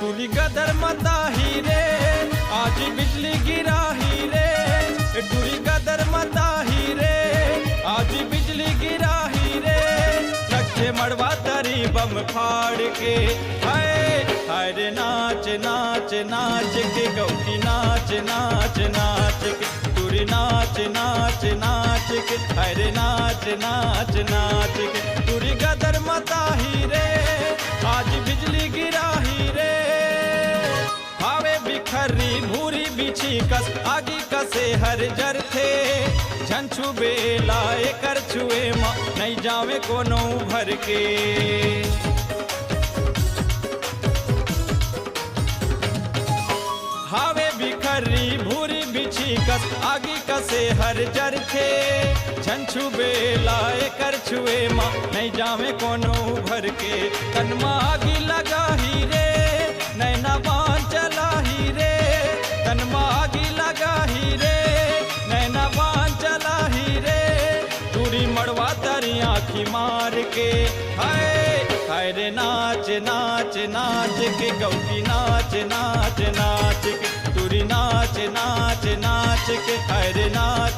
टूली गदर मताही रे आज बिजली गिराही रे, टूली गदर मताही रे आज बिजली गिराही रे। रखे मड़वा तरी बम फाड़ के हाय हाय रे नाच नाच नाच के गौकी नाच नाच नाच के टूरी नाच नाच नाच के हाय रे नाच नाच नाच के टूरी गदर मताही रे आज बिजली गिराही रे। हावे बिखरी भूरी बिछी कस आगी कसे हर जर थे झंझू बेलाए कर छुए माँ नहीं जावे कोनो भर के। हावे बिखरी भूरी बिछी कस आगी कसे हर जर थे झंझू बेलाए कर छुए माँ नहीं जावे कोनो भर के। तनमा आगी लगाही रे नैना बान चलाही रे, तनमा आगी लगाही रे नैना बान चलाही रे। टूरी मड़वा तरी आँखी मार के हाय हाय रे नाच नाच नाच के गौकी नाच नाच नाच के टूरी नाच नाच नाच के हाय रे नाच